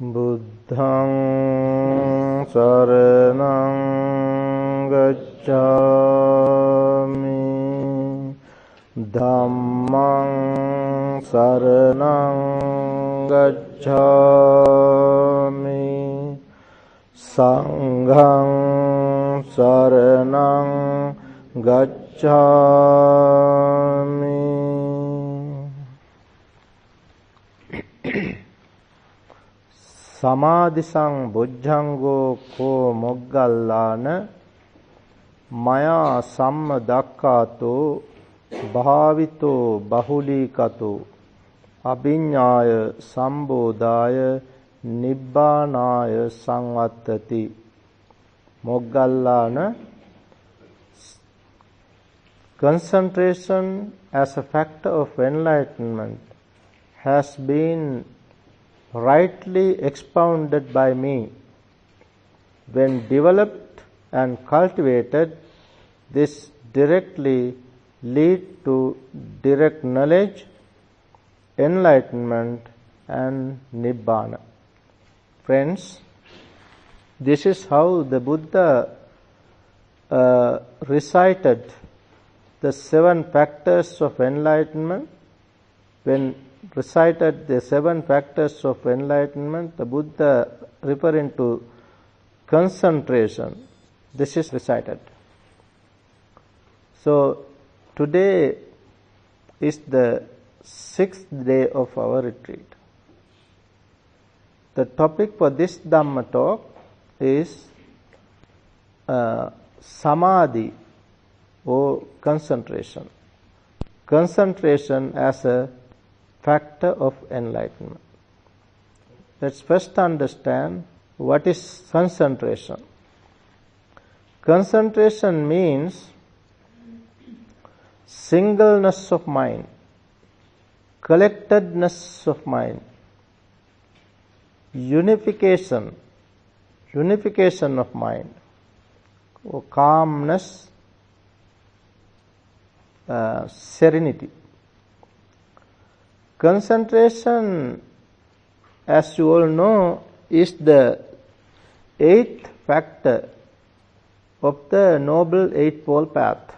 Buddhaṃ saraṇaṃ gacchāmi, Dhammaṃ saraṇaṃ gacchāmi, Saṅghaṃ saraṇaṃ gacchāmi. Samadhi Sambojjhanga ko moggallāna maya sammadakkato bhāvito bahulīkato abhiññāya sambodhāya nibbānāya samvattati. Moggallāna, concentration as a factor of enlightenment has been rightly expounded by me. When developed and cultivated, this directly lead to direct knowledge, enlightenment and nibbana. Friends, this is how the Buddha recited the 7 factors of enlightenment. When recited the 7 factors of enlightenment, the Buddha referring to concentration. This is recited. So today is the 6th day of our retreat. The topic for this Dhamma talk is Samadhi or concentration. Concentration as a factor of enlightenment. Let's first understand what is concentration. Concentration means singleness of mind, collectedness of mind, unification of mind, or calmness, serenity. Concentration, as you all know, is the 8th factor of the Noble Eightfold Path.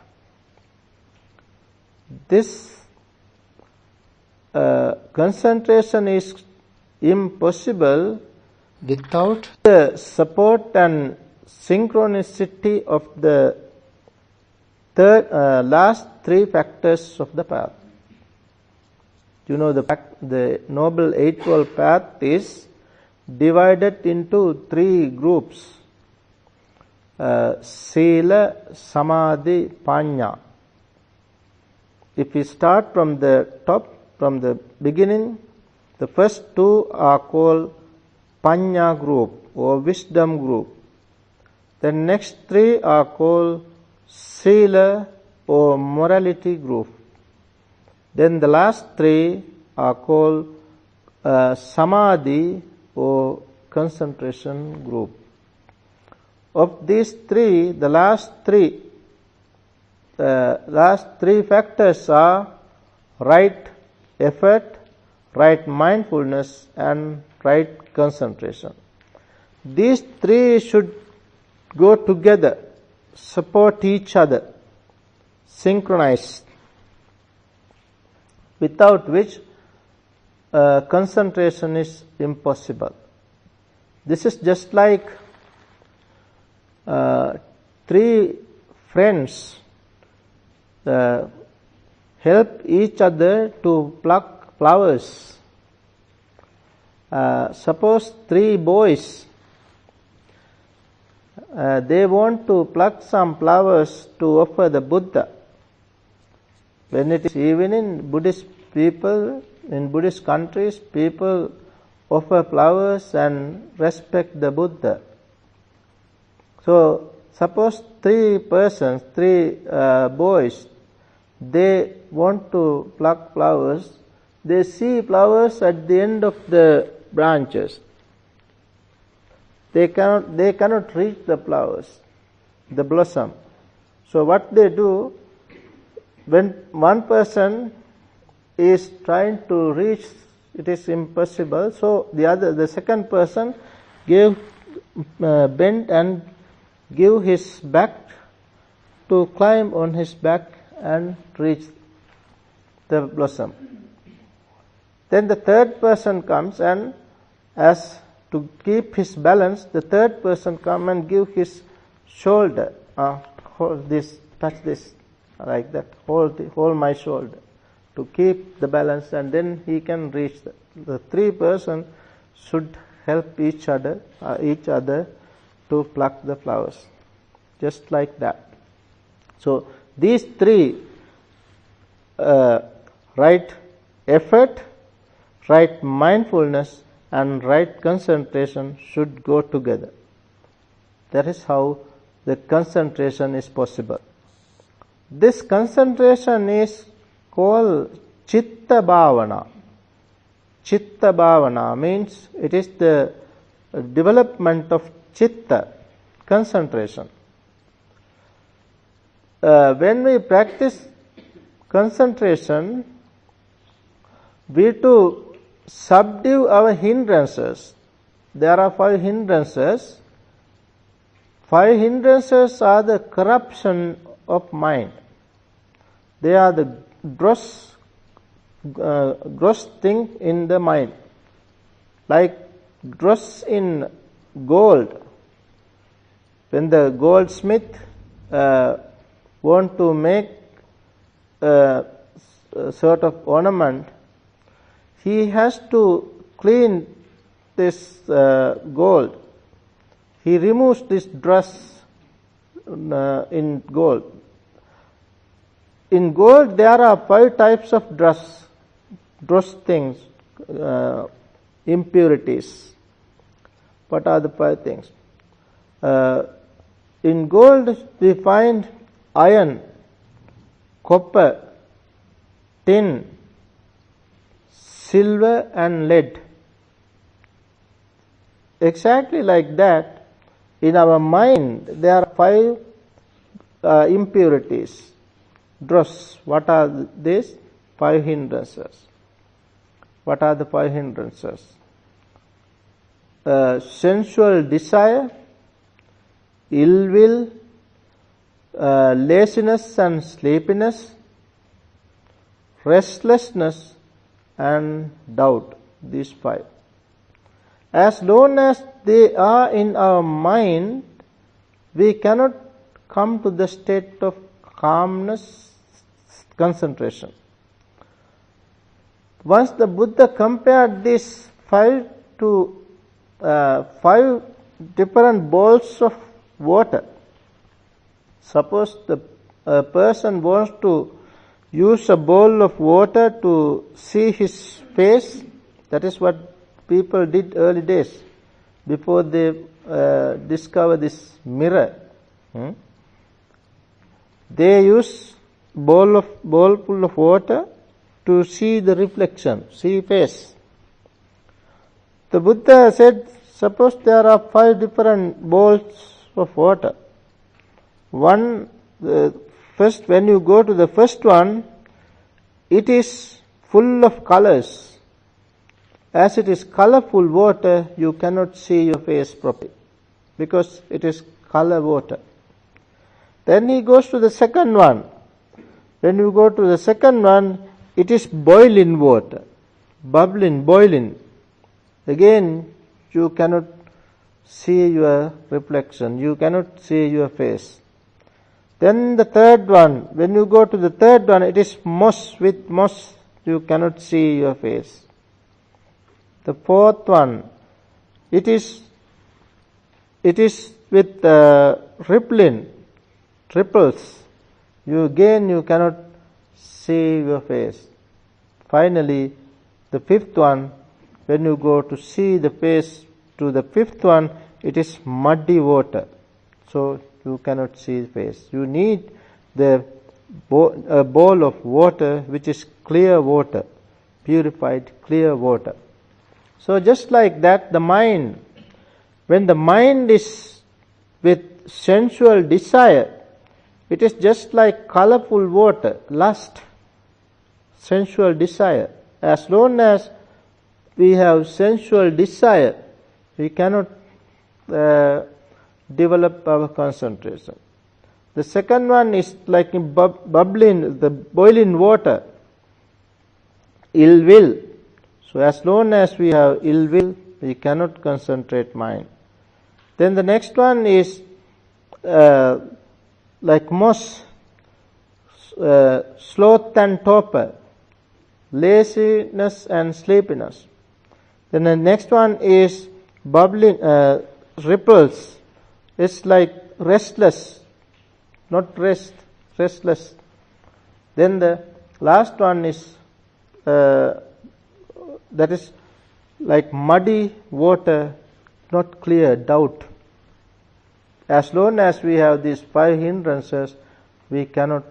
This concentration is impossible without the support and synchronicity of the last 3 factors of the path. You know, the Noble Eightfold Path is divided into 3 groups: Sila, Samadhi, Paññā. If we start from the top, from the beginning, the first 2 are called Paññā group or wisdom group. The next 3 are called Sila or morality group. Then the last 3 are called Samadhi or concentration group. Of these 3, the last three factors are right effort, right mindfulness and right concentration. These 3 should go together, support each other, synchronize, without which concentration is impossible. This is just like 3 friends help each other to pluck flowers. Suppose 3 boys, they want to pluck some flowers to offer the Buddha. When it is evening, Buddhist people, in Buddhist countries, people offer flowers and respect the Buddha. So, suppose 3 persons, 3 boys, they want to pluck flowers. They see flowers at the end of the branches. They cannot reach the flowers, the blossom. So what they do, when one person is trying to reach it is impossible. So the second person bent and give his back to climb on his back and reach the blossom. Then the third person comes, and as to keep his balance, the third person come and give his shoulder, hold this, touch this, like that, hold my shoulder, to keep the balance, and then he can reach. The three person should help each other to pluck the flowers, just like that. So these three, right effort, right mindfulness, and right concentration should go together. That is how the concentration is possible. This concentration is called Chitta Bhavana. Chitta Bhavana means it is the development of Chitta, concentration. When we practice concentration, we to subdue our hindrances. There are 5 hindrances. 5 hindrances are the corruption of mind. They are the gross thing in the mind. Like dross in gold. When the goldsmith want to make a sort of ornament, he has to clean this gold. He removes this dross in gold. In gold there are 5 types of dross things, impurities. What are the 5 things? In gold we find iron, copper, tin, silver and lead. Exactly like that, in our mind there are 5 impurities, dross. What are these? 5 hindrances. What are the 5 hindrances? Sensual desire, ill will, laziness and sleepiness, restlessness and doubt. These 5. As long as they are in our mind, we cannot come to the state of calmness, concentration. Once the Buddha compared these 5 to 5 different bowls of water. Suppose the person wants to use a bowl of water to see his face. That is what people did early days before they discovered this mirror. They use bowl full of water to see the reflection, see face. The Buddha said, suppose there are 5 different bowls of water. First, when you go to the first one, it is full of colors. As it is colorful water, you cannot see your face properly because it is color water. Then he goes to the second one. When you go to the second one, it is boiling water, bubbling, boiling. Again, you cannot see your reflection, you cannot see your face. Then the third one, when you go to the third one, it is moss, with moss, you cannot see your face. The fourth one, it is with ripples. You cannot see your face. Finally, the fifth one, when you go to see the face to the fifth one, it is muddy water. So you cannot see the face. You need a bowl of water which is clear water, purified clear water. So just like that, the mind, when the mind is with sensual desire, it is just like colorful water, lust, sensual desire. As long as we have sensual desire, we cannot develop our concentration. The second one is like bubbling, the boiling water, ill will. So as long as we have ill will, we cannot concentrate mind. Then the next one is like moss, sloth and torpor, laziness and sleepiness. Then the next one is bubbling, ripples. It's like restless, not restless. Then the last one is that is like muddy water, not clear, doubt. As long as we have these 5 hindrances, we cannot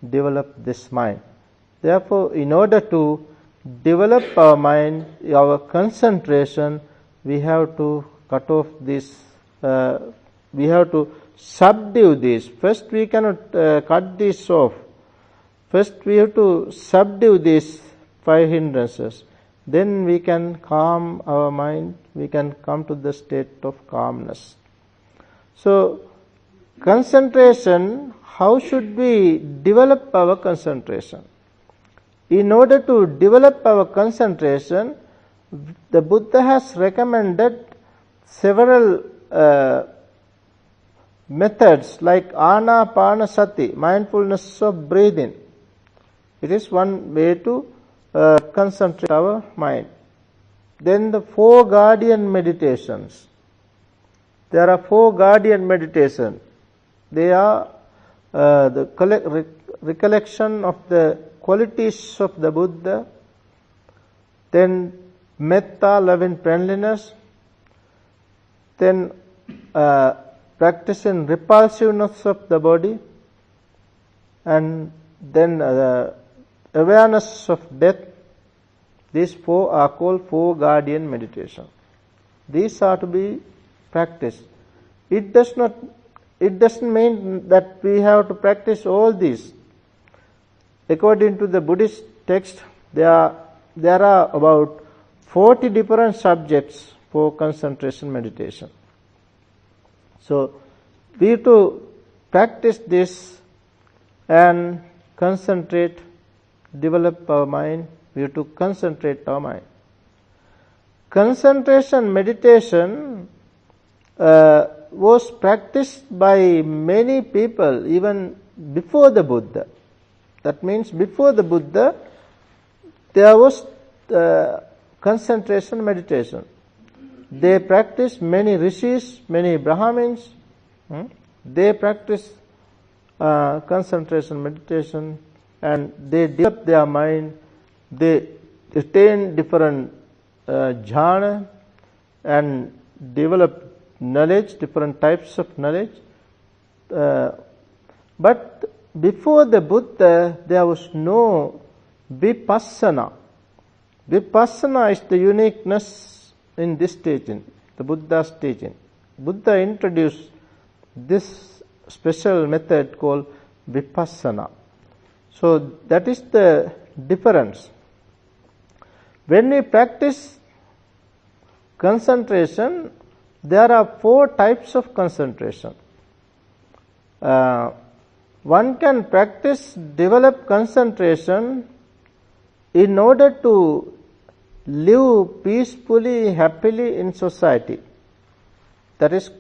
develop this mind. Therefore, in order to develop our mind, our concentration, we have to cut off this, we have to subdue this. First, we cannot cut this off. First, we have to subdue these 5 hindrances. Then we can calm our mind, we can come to the state of calmness. So, concentration, how should we develop our concentration? In order to develop our concentration, the Buddha has recommended several methods like anapanasati, mindfulness of breathing. It is one way to concentrate our mind. Then the 4 guardian meditations. There are 4 guardian meditations. They are the recollection of the qualities of the Buddha, then metta, loving friendliness, then practicing repulsiveness of the body, and then awareness of death. These 4 are called 4 guardian meditation. These are to be practiced. It doesn't mean that we have to practice all these. According to the Buddhist text, there are about 40 different subjects for concentration meditation. So, we have to practice this and concentrate, develop our mind. We have to concentrate our mind. Concentration meditation was practiced by many people even before the Buddha. That means before the Buddha, there was concentration meditation. They practiced, many rishis, many Brahmins, they practiced concentration meditation, and they developed their mind. They attain different jhana and develop knowledge, different types of knowledge. But before the Buddha, there was no vipassana. Vipassana is the uniqueness in this teaching, the Buddha's teaching. Buddha introduced this special method called vipassana. So that is the difference. When we practice concentration, there are 4 types of concentration. One can practice, develop concentration in order to live peacefully, happily in society. That is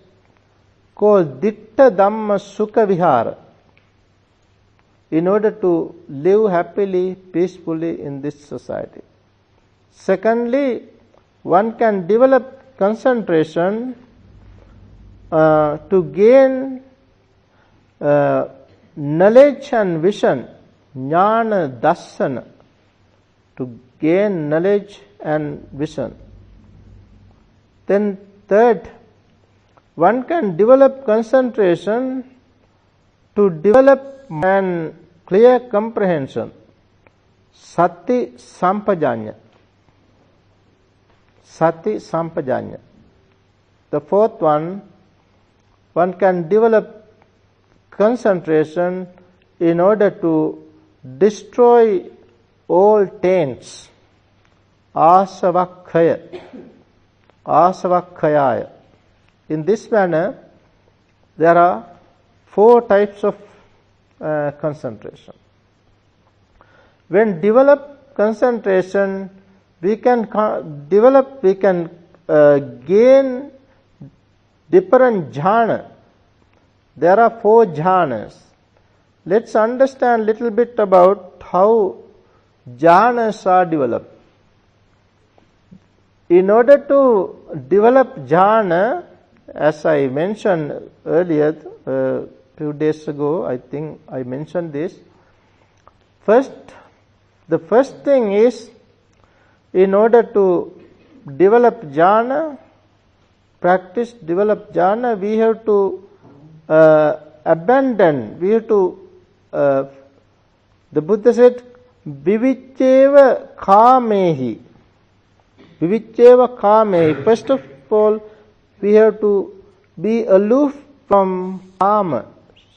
called Ditta Dhamma Sukha Vihara. In order to live happily, peacefully in this society. Secondly, one can develop concentration to gain knowledge and vision, jnana dassana, to gain knowledge and vision. Then third, one can develop concentration to develop and clear comprehension, sati sampajanya. Sati sampajanya. The fourth one can develop concentration in order to destroy all taints, asavakkaya, asavakkayaya. In this manner, there are 4 types of concentration. When develop concentration, we can gain different jhana. There are 4 jhanas. Let's understand little bit about how jhanas are developed. In order to develop jhana, as I mentioned earlier, few days ago, I think I mentioned this. The first thing is, in order to develop jhana, develop jhana, we have to abandon, we have to, the Buddha said, viviccheva kamehi. Viviccheva kamehi. First of all, we have to be aloof from kama,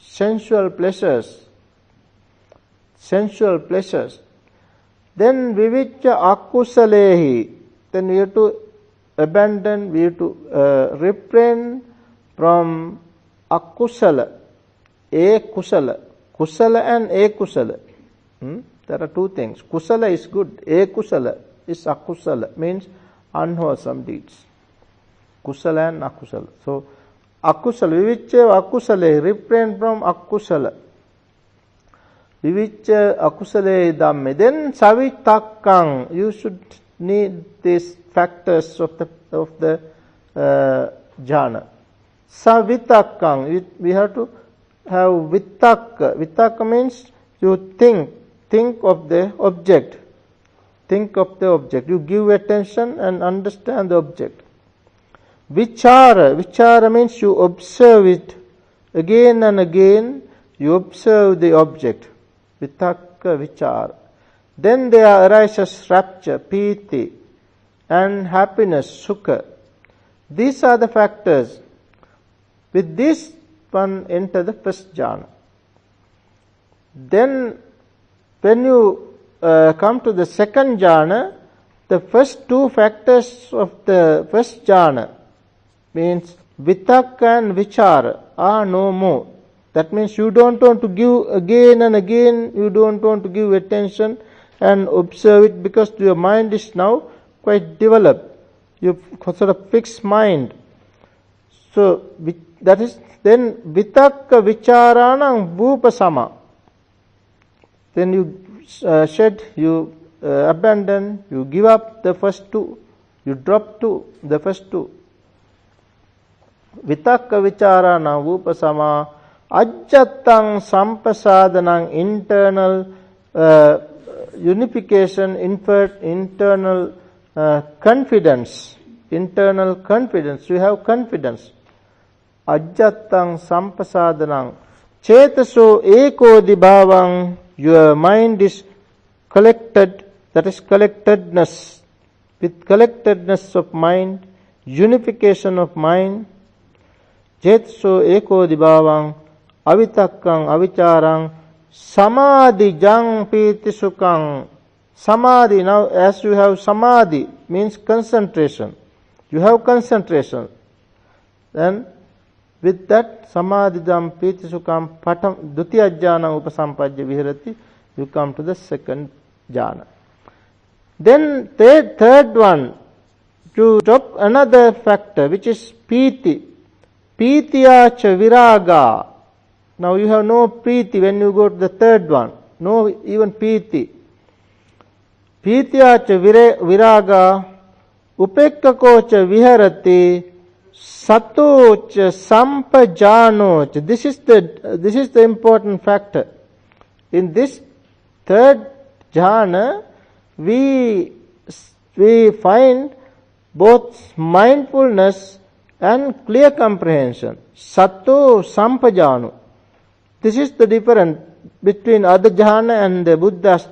sensual pleasures. Sensual pleasures. Then vivicca akusalehi. Then we have to abandon, we have to refrain from akusala, akusala. Kusala and akusala. There are 2 things. Kusala is good, akusala is akusala, means unwholesome deeds. Kusala and akusala. So, akusala, vivicca akusale, refrain from akusala. Vivicca akusale dhamme. Then savitakkang, you should need these factors of the jhana. Savitakkang, we have to have vitakka. Vitakka means you think of the object. Think of the object. You give attention and understand the object. Vichara means you observe it again and again. You observe the object. Vitakka, vichara. Then there arises rapture, piti, and happiness, sukha. These are the factors. With this one enter the first jhana. Then when you come to the second jhana, the first 2 factors of the first jhana means vitakka and vichara are no more. That means you don't want to give again and again, you don't want to give attention and observe it, because your mind is now quite developed. You sort of fixed mind. So that is then vitakka vicharanam vupasama. Then you shed, you abandon, you give up the first 2, you drop the first 2. Vitakka vicharanam vupasama, ajjattang sampasadanang, internal unification, internal confidence. Internal confidence. You have confidence. Ajjattang sampasadanang. Chetaso ekodi bhavang. Your mind is collected, that is collectedness. With collectedness of mind, unification of mind. Chetaso ekodi bhavang. Avitakkang avicharang. Samadhi jang piti sukang. Samadhi, now as you have samadhi, means concentration. You have concentration. Then with that samadhi jam piti sukam patam dutiya jhana upasampajya viharati, you come to the second jhana. Then third one, to drop another factor, which is piti. Pitiya cha viraga. Now you have no priti when you go to the third one. No even piti. Pitiya cha viraga. Upekkako cha viharati. Sato cha sampajano cha. This is the important factor. In this third jhana, we find both mindfulness and clear comprehension. Sato sampajano. This is the difference between other jhana and the Buddha's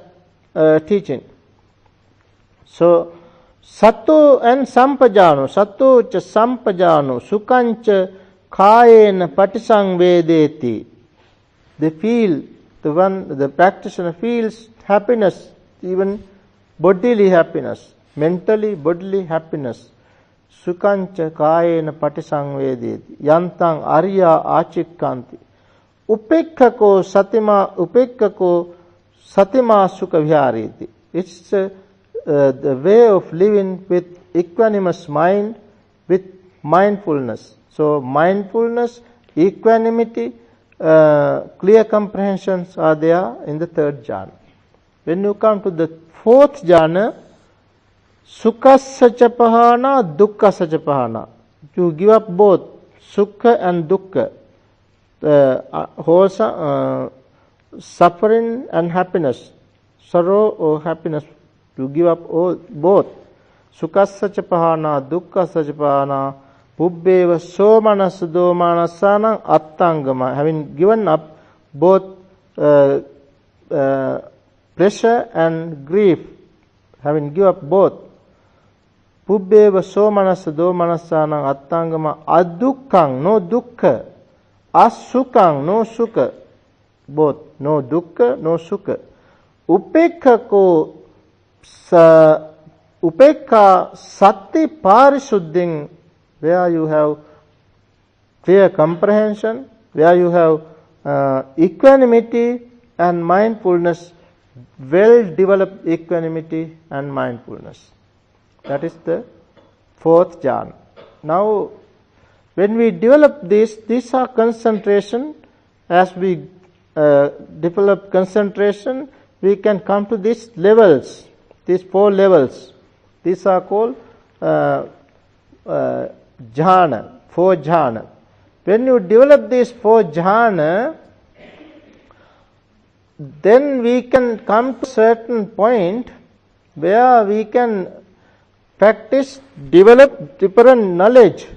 teaching. So, sato and sampajano. Sato cha sampajano. Sukhancha kayena patisangvedeti. They feel, the practitioner feels happiness, even bodily happiness, mentally, bodily happiness. Sukhancha kayena patisangvedeti. Yantang arya achikkanti. Upekkako satima sukha vihariti. It's the way of living with equanimous mind, with mindfulness. So mindfulness, equanimity, clear comprehensions are there in the third jhana. When you come to the fourth jhana, Sukhassacha pahana, dukkhasacha pahana. You give up both sukha and dukkha, suffering and happiness, sorrow or happiness. You give up both. Sukhassacha pahana, dukkhasacha pahana, pubbeva somanasudo manasanam attangama. Having given up both pleasure and grief, having given up both. Pubbeva somanasudo manasanam attangama adukkhaṃ, no dukkha, asukhaṃ, no sukha, both, no dukkha, no sukha. Upekha sati parisuddhiṃ, where you have clear comprehension, where you have equanimity and mindfulness, well developed equanimity and mindfulness. That is the fourth jhana. Now, when we develop this, these are concentration. As we develop concentration, we can come to these levels, these 4 levels. These are called jhana, 4 jhana. When you develop these 4 jhana, then we can come to a certain point where we can practice, develop different knowledge,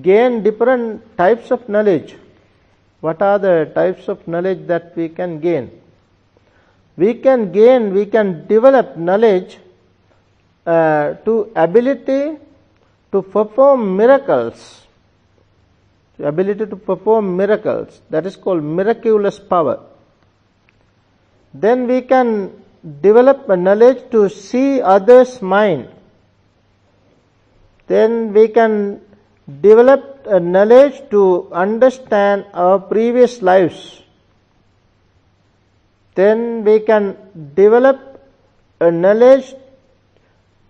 gain different types of knowledge. What are the types of knowledge that we can gain? We can develop knowledge to ability to perform miracles. The ability to perform miracles, that is called miraculous power. Then we can develop a knowledge to see others' mind. Then we can develop a knowledge to understand our previous lives. Then we can develop a knowledge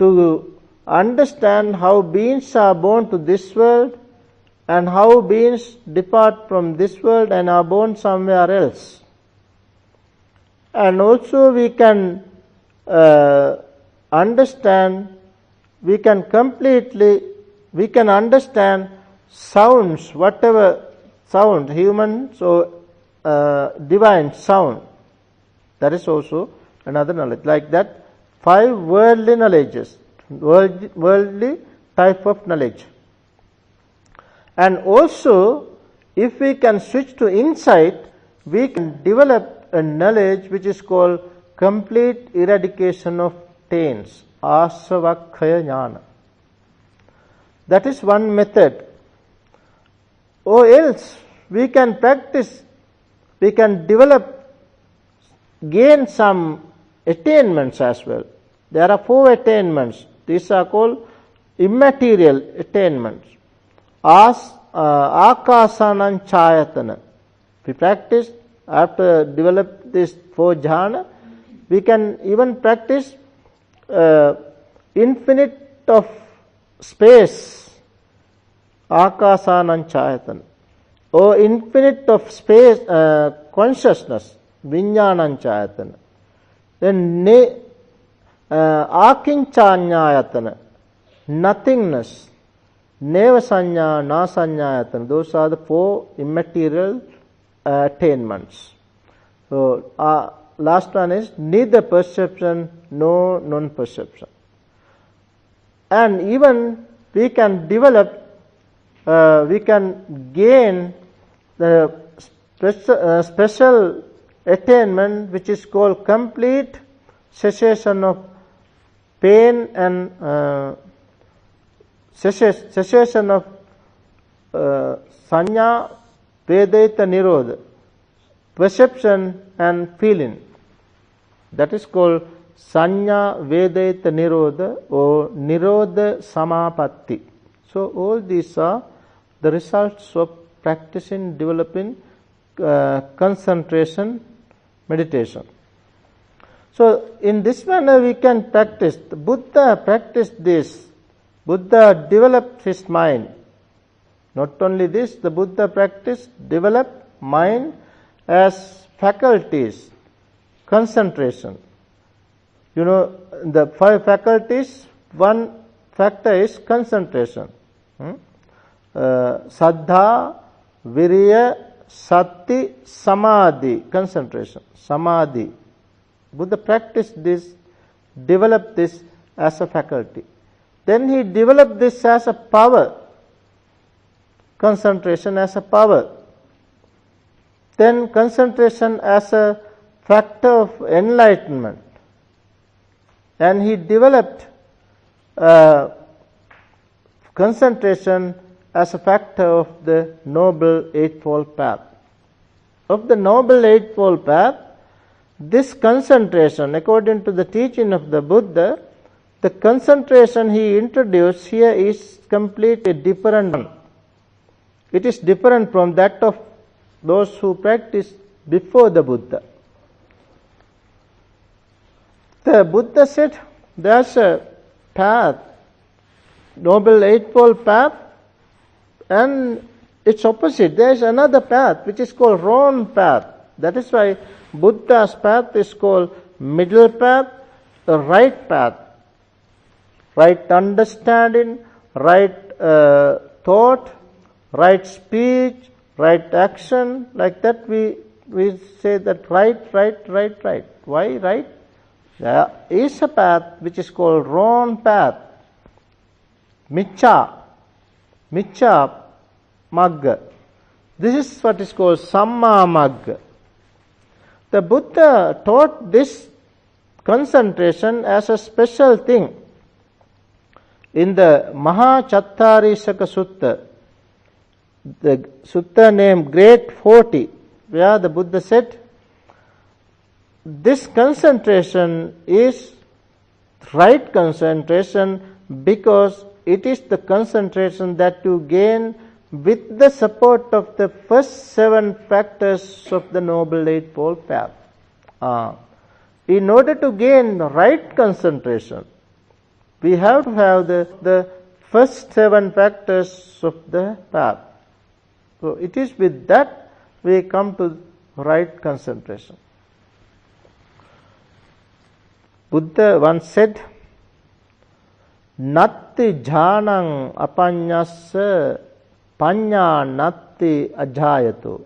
to understand how beings are born to this world and how beings depart from this world and are born somewhere else. And also we can understand sounds, whatever sound, human, so divine sound. That is also another knowledge. Like that, 5 worldly knowledges, worldly type of knowledge. And also, if we can switch to insight, we can develop a knowledge which is called complete eradication of taints, asavakkaya jnana. That is one method. Or else, we can practice, we can develop, gain some attainments as well. There are 4 attainments. These are called immaterial attainments. Akasanam chayatana. We practice, after develop this 4 jhana, we can even practice infinite of space, akasanam chayatana, or infinite of space consciousness, viññānaṁ chayatana. Then akinchāññāyatana, nothingness, neva saññā, na saññāyatana. Those are the 4 immaterial attainments. So last one is neither perception nor non-perception. And even we can develop, we can gain the special attainment which is called complete cessation of pain and cessation of sanya, vedaita nirodha, perception and feeling. That is called Sanya Vedayita Nirodha or Nirodha Samapatti. So all these are the results of practicing, developing concentration, meditation. So in this manner we can practice. The Buddha practiced this. Buddha developed his mind. Not only this, the Buddha practiced, developed mind as faculties, concentration. You know, the 5 faculties, one factor is concentration. Saddha, Viriya, Sati, Samadhi, concentration. Samadhi. Buddha practiced this, developed this as a faculty. Then he developed this as a power. Concentration as a power. Then concentration as a factor of enlightenment. And he developed concentration as a factor of the Noble Eightfold Path. Of the Noble Eightfold Path, this concentration, according to the teaching of the Buddha, the concentration he introduced here is completely different one. It is different from that of those who practiced before the Buddha. The Buddha said there's a path, Noble Eightfold Path, and its opposite, there is another path which is called wrong path. That is why Buddha's path is called middle path, the right path. Right understanding, right thought, right speech, right action, like that we say that right. Why right? There is a path which is called wrong path. Miccha Magga. This is what is called Samma Magga. The Buddha taught this concentration as a special thing. In the Mahachattarisaka Sutta, the sutta named Great 40, where the Buddha said, this concentration is right concentration because it is the concentration that you gain with the support of the first 7 factors of the Noble Eightfold Path. In order to gain right concentration, we have to have the first 7 factors of the path. So it is with that we come to right concentration. Buddha once said, Natti jhanang apanyassa panya natti ajayato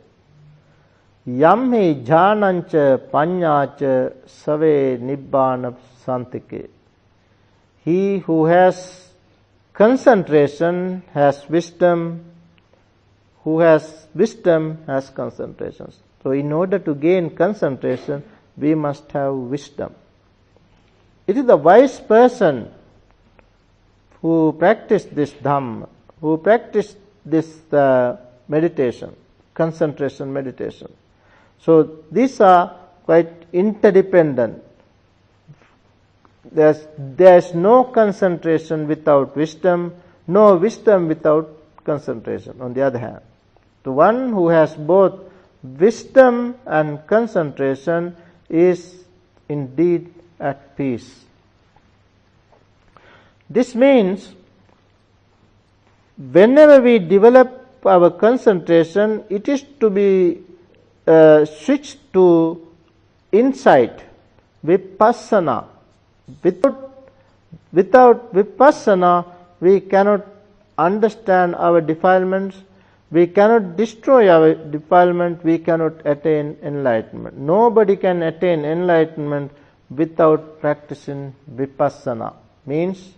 yamhi jhanancha panyacha save nibbana santike. He who has concentration has wisdom, who has wisdom has concentration. So in order to gain concentration, we must have wisdom. It is the wise person who practiced this Dhamma, who practiced this meditation, concentration meditation. So these are quite interdependent. There is no concentration without wisdom, no wisdom without concentration, on the other hand. The one who has both wisdom and concentration is indeed at peace. This means whenever we develop our concentration, it is to be switched to insight, vipassana. Without vipassana, we cannot understand our defilements, we cannot destroy our defilement, we cannot attain enlightenment. Nobody can attain enlightenment without practicing vipassana. Means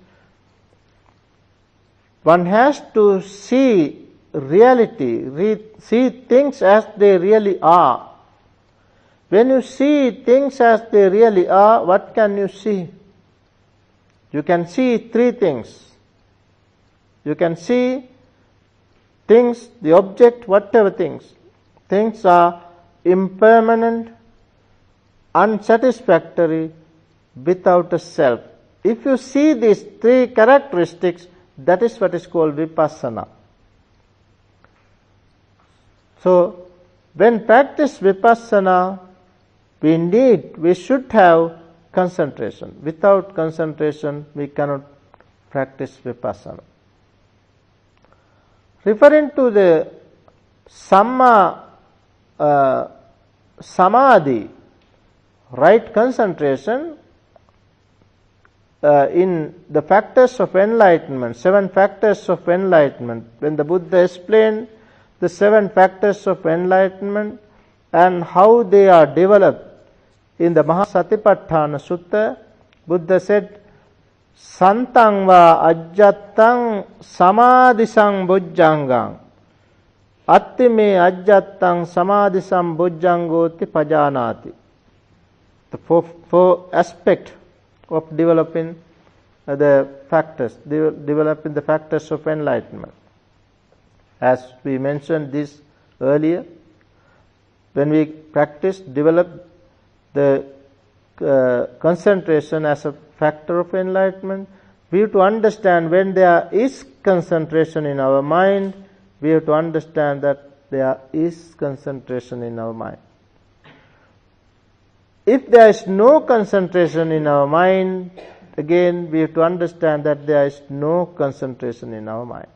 one has to see reality, see things as they really are. When you see things as they really are, what can you see? You can see 3 things. You can see things, the object, whatever things. Things are impermanent, unsatisfactory, without a self. If you see these three characteristics, that is what is called vipassana. So, when practice vipassana, we should have concentration. Without concentration, we cannot practice vipassana. Referring to the samadhi, right concentration, in the factors of enlightenment, 7 factors of enlightenment, when the Buddha explained the 7 factors of enlightenment and how they are developed in the Mahasatipatthana Sutta, Buddha said, Santang va ajjattang Samadhi Sambojjhanga Attime ajjattang Samadhi Sambojjhangoti pajanati. The four aspects of developing the factors, developing the factors of enlightenment. As we mentioned this earlier, when we develop the concentration as a factor of enlightenment, we have to understand when there is concentration in our mind, we have to understand that there is concentration in our mind. If there is no concentration in our mind, again we have to understand that there is no concentration in our mind.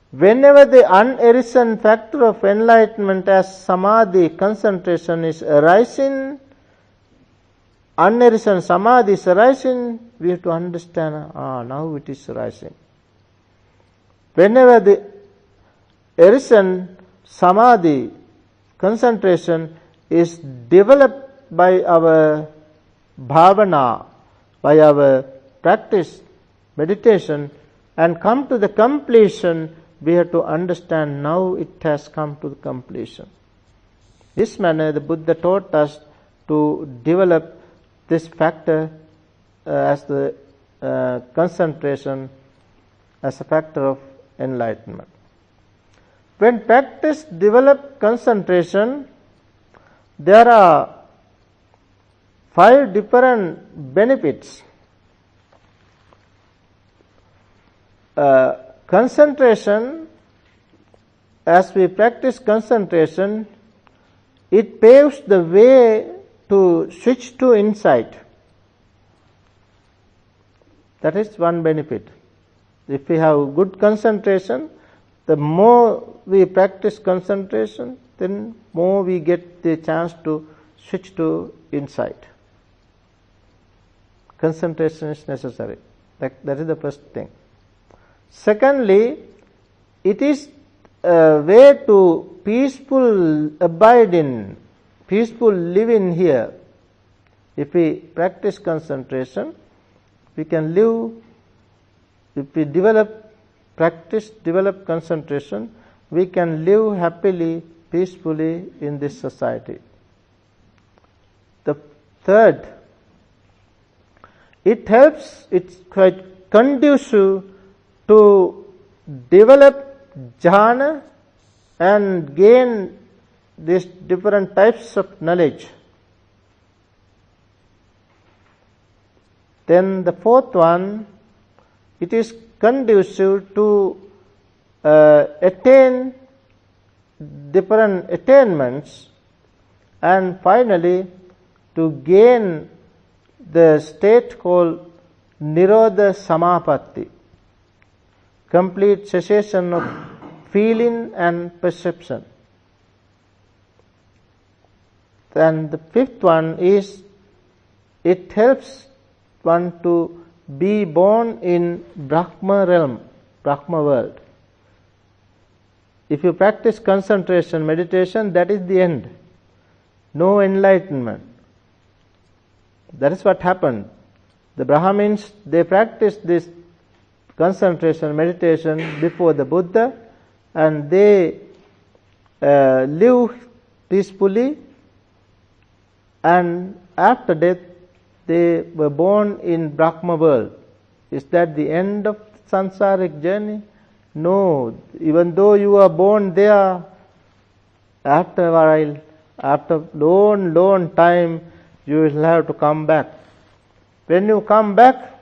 Whenever the unarisen factor of enlightenment as samadhi, concentration is arising, unarisen samadhi is arising, we have to understand, now it is arising. Whenever the arisen samadhi, concentration is developed by our bhavana, by our practice, meditation, and come to the completion, we have to understand now it has come to the completion. This manner the Buddha taught us to develop this factor as the concentration as a factor of enlightenment. When practice develop concentration, there are 5 different benefits. Concentration, as we practice concentration, it paves the way to switch to insight. That is one benefit. If we have good concentration, the more we practice concentration, then more we get the chance to switch to insight. Concentration is necessary. That is the first thing. Secondly, it is a way to peaceful abiding, peaceful living here. If we practice concentration, we can live. If we develop concentration, we can live happily, peacefully in this society. The third, it's quite conducive to develop jhana and gain these different types of knowledge. Then the fourth one, it is conducive to attain different attainments, and finally to gain the state called Nirodha Samapatti, complete cessation of feeling and perception. Then the fifth one is, it helps one to be born in Brahma realm, Brahma world. If you practice concentration, meditation, that is the end. No enlightenment. That is what happened. The Brahmins, they practiced this concentration, meditation before the Buddha, and they live peacefully, and after death they were born in Brahma world. Is that the end of samsaric journey? No. Even though you are born there, after a while, after long time, you will have to come back When you come back,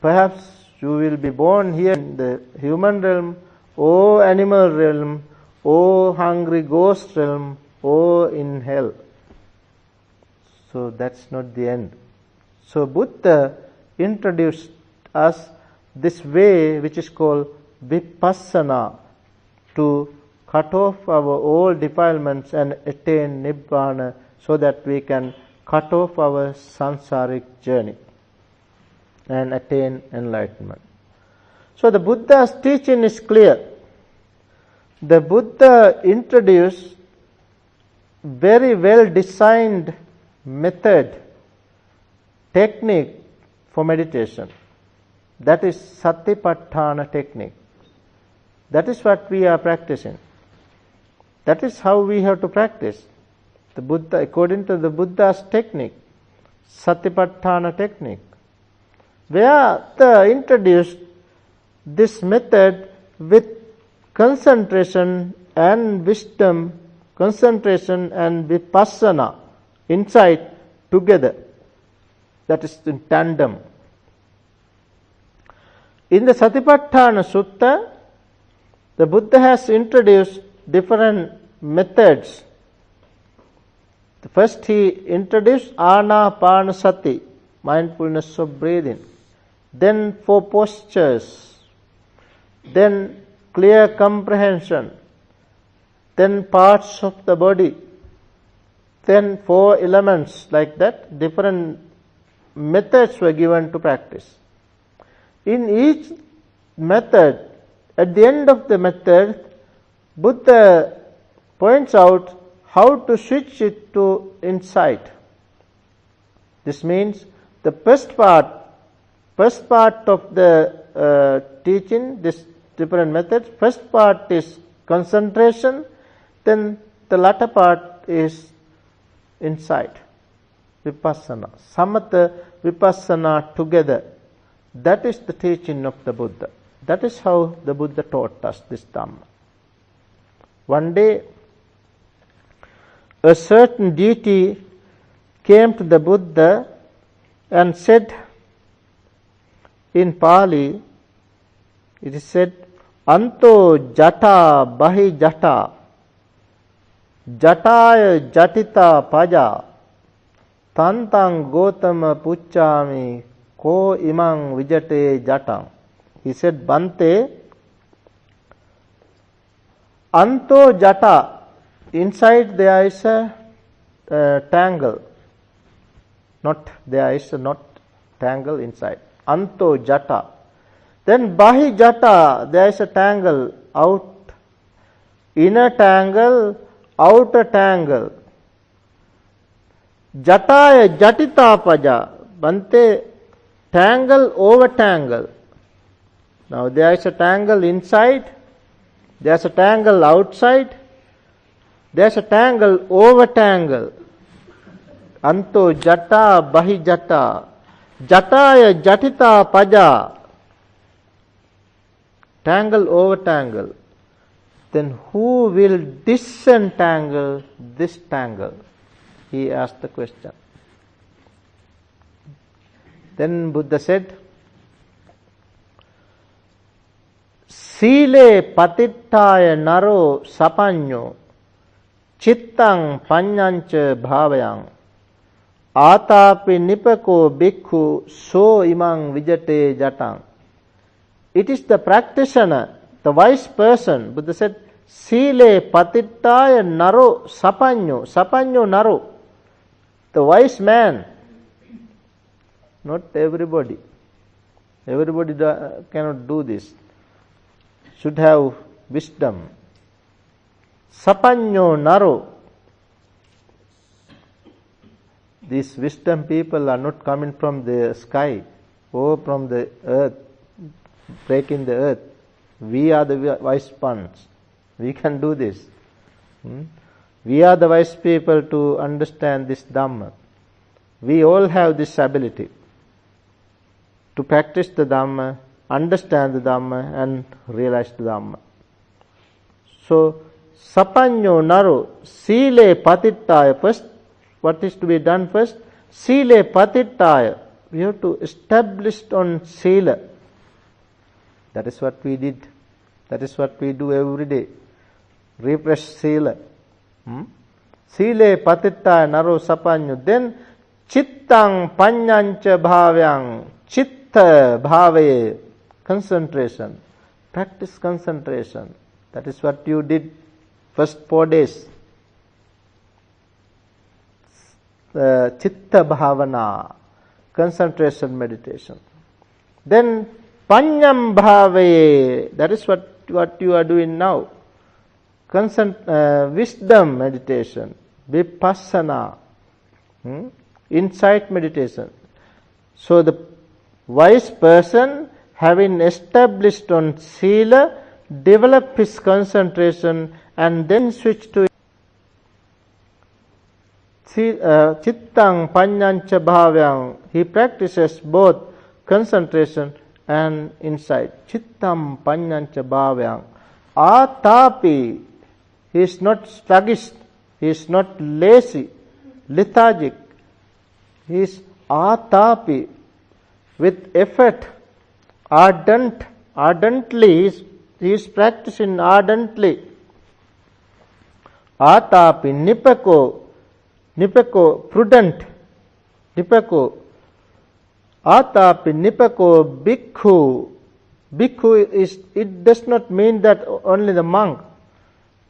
perhaps you will be born here in the human realm, or animal realm, or hungry ghost realm, or in hell. So that's not the end. So Buddha introduced us this way which is called vipassana, to cut off our old defilements and attain nibbana, so that we can cut off our samsaric journey and attain enlightenment. So the Buddha's teaching is clear. The Buddha introduced very well designed method, technique for meditation. That is Satipatthana technique. That is what we are practicing. That is how we have to practice. The Buddha, according to the Buddha's technique, Satipatthana technique, where they introduced this method with concentration and wisdom, concentration and vipassana, insight together. That is in tandem. In the Satipatthana Sutta, the Buddha has introduced different methods. First he introduced Anapanasati, mindfulness of breathing. Then 4 postures. Then clear comprehension. Then parts of the body. Then 4 elements, like that. Different methods were given to practice. In each method, at the end of the method, Buddha points out how to switch it to insight. This means the first part of the teaching, this different methods, first part is concentration, then the latter part is insight, vipassana, samatha vipassana together. That is the teaching of the Buddha. That is how the Buddha taught us this Dhamma. One day, a certain deity came to the Buddha and said in Pali, it is said, Anto jata bahi jata, jataya jatita paja, tantang gotama puchami, ko imang vijate jatang. He said, Bhante, Anto jata, inside there is a tangle. There is not tangle inside. Anto jata. Then bahi jata, there is a tangle out. Inner tangle, outer tangle. Jataya jatita paja. Bhante, tangle over tangle. Now there is a tangle inside, there is a tangle outside, there is a tangle over tangle. Anto jata bahi jata, jataya jatita paja. Tangle over tangle. Then who will disentangle this tangle? He asked the question. Then Buddha said, Sile patittaya naro sapanyo chittang panyancha bhavayang atapi nipako bhikkhu so imang vijate jatang. It is the practitioner, the wise person. Buddha said, Sile patittaya naro sapanyo. Sapanyo naro. The wise man. Not everybody. Everybody cannot do this. Should have wisdom. Sapanyo naro. These wisdom people are not coming from the sky or from the earth, breaking the earth. We are the wise ones. We can do this. We are the wise people to understand this Dhamma. We all have this ability to practice the Dhamma, understand the Dhamma and realize the Dhamma. So, sapanyo naro, sile patittaya. First, what is to be done first? Sile patittaya. We have to establish on sila. That is what we did. That is what we do every day. Refresh sila. Sile patittaya naro sapanyo. Then chittang panyancha bhavyang. Chitta bhavaye. Concentration. Practice concentration. That is what you did first 4 days. Chitta bhavana. Concentration meditation. Then panyam bhavaye. That is what you are doing now. Wisdom meditation. Vipassana. Insight meditation. So the wise person, having established on sila, develop his concentration and then switch to chittang panyancha bhavyang. He practices both concentration and insight. Chittam panyancha bhavyang. Atapi. He is not sluggish. He is not lazy, lethargic. He is atapi. With effort, ardently. He is practicing ardently. Atapi nipako, prudent. Nipako. Atapi nipako bhikkhu. Bhikkhu is, it does not mean that only the monk.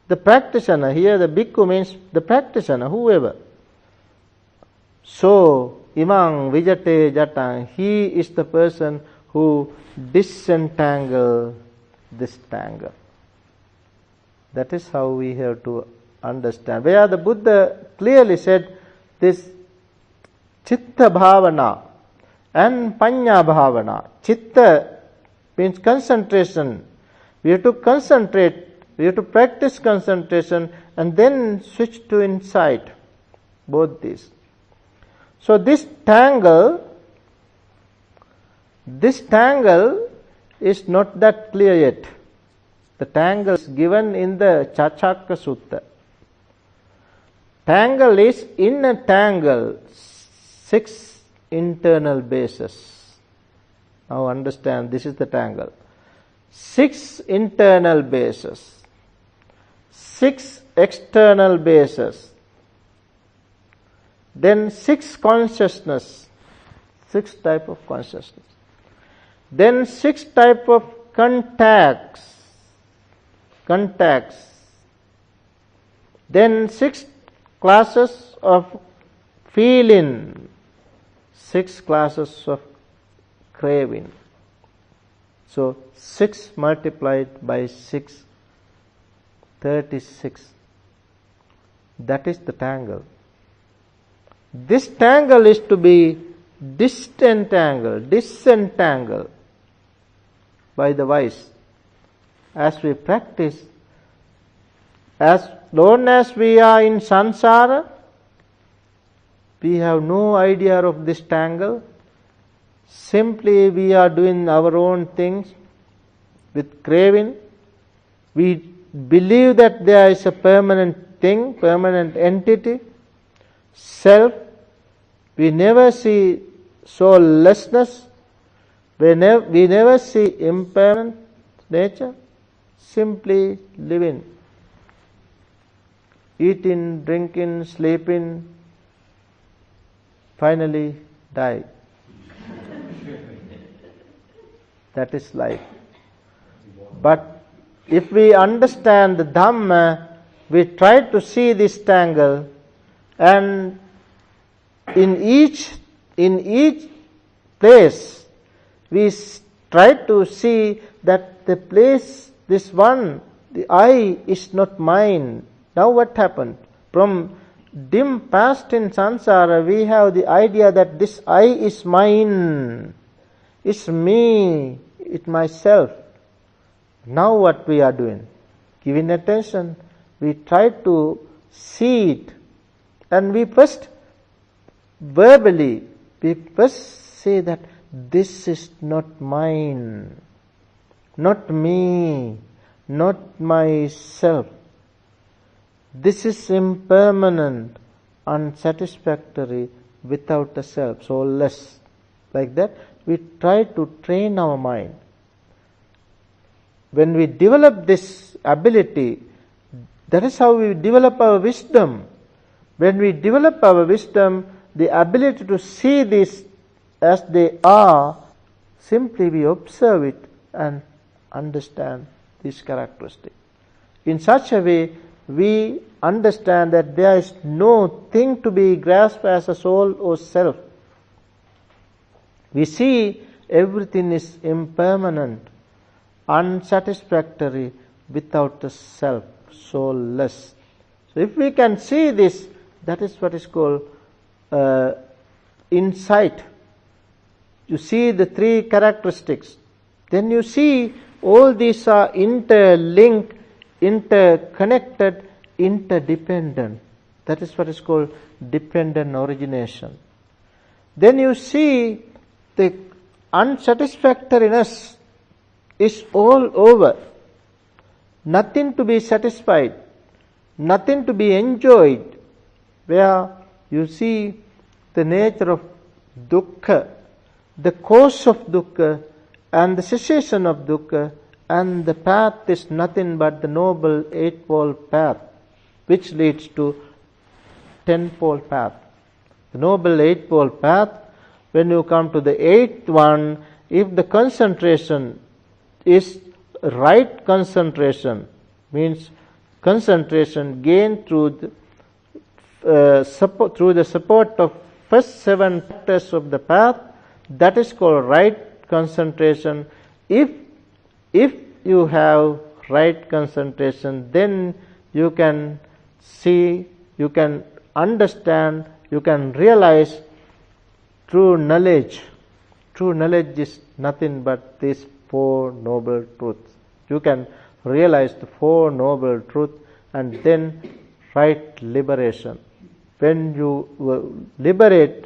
The practitioner, here the bhikkhu means the practitioner, whoever. So, imang vijate jatang, he is the person who disentangle this tangle. That is how we have to understand. Where the Buddha clearly said this chitta bhavana and panya bhavana. Chitta means concentration. We have to concentrate, we have to practice concentration and then switch to insight. Both these. So this tangle is not that clear yet. The tangle is given in the Chachaka Sutta. Tangle is in a tangle, 6 internal bases. Now understand, this is the tangle. 6 internal bases, 6 external bases, then 6 consciousness, 6 type of consciousness, then 6 type of contacts, then 6 classes of feeling, 6 classes of craving. So 6 multiplied by 6, 36. That is the tangle. This tangle is to be disentangled by the wise. As we practice, as long as we are in samsara, we have no idea of this tangle. Simply we are doing our own things with craving. We believe that there is a permanent thing, permanent entity, self. We never see soullessness. We never see impermanent nature. Simply living, eating, drinking, sleeping, finally die. That is life. But if we understand the Dhamma, we try to see this tangle, and in each place we try to see that the place, this one, the I is not mine. Now what happened? From dim past in samsara, we have the idea that this I is mine, it's me, it's myself. Now what we are doing? Giving attention, we try to see it, and we first verbally, we first say that this is not mine, not me, not myself. This is impermanent, unsatisfactory, without the self, soulless. Like that, we try to train our mind. When we develop this ability, that is how we develop our wisdom. When we develop our wisdom, the ability to see this as they are, simply we observe it and understand this characteristic. In such a way, we understand that there is no thing to be grasped as a soul or self. We see everything is impermanent, unsatisfactory, without the self, soulless. So if we can see this, that is what is called insight. You see the three characteristics. Then you see all these are interlinked, interconnected, interdependent. That is what is called dependent origination. Then you see the unsatisfactoriness is all over. Nothing to be satisfied, nothing to be enjoyed. Where you see the nature of dukkha, the cause of dukkha, and the cessation of dukkha, and the path is nothing but the noble eightfold path, which leads to tenfold path. The noble eightfold path, when you come to the eighth one, if the concentration is right concentration, means concentration gained through the support of first 7 factors of the path, that is called right concentration. If you have right concentration, then you can see, you can understand, you can realize true knowledge. True knowledge is nothing but these 4 noble truths. You can realize the 4 noble truths and then right liberation. When you liberate,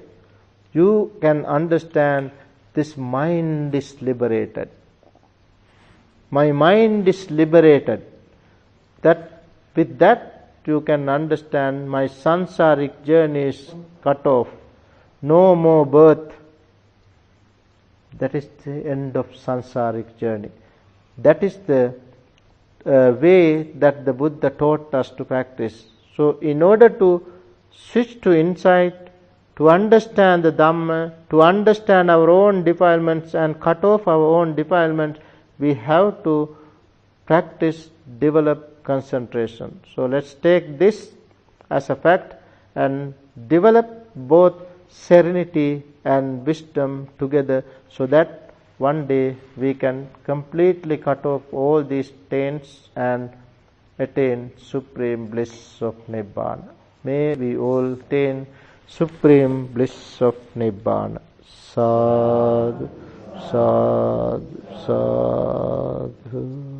you can understand this mind is liberated. My mind is liberated. That with that you can understand my sansaric journey is cut off. No more birth. That is the end of sansaric journey. That is the way that the Buddha taught us to practice. So in order to switch to insight, to understand the Dhamma, to understand our own defilements and cut off our own defilements, we have to practice, develop concentration. So let's take this as a fact and develop both serenity and wisdom together, so that one day we can completely cut off all these taints and attain supreme bliss of Nibbana. May we all attain supreme bliss of Nibbana. Sadhu, sadhu, sadhu.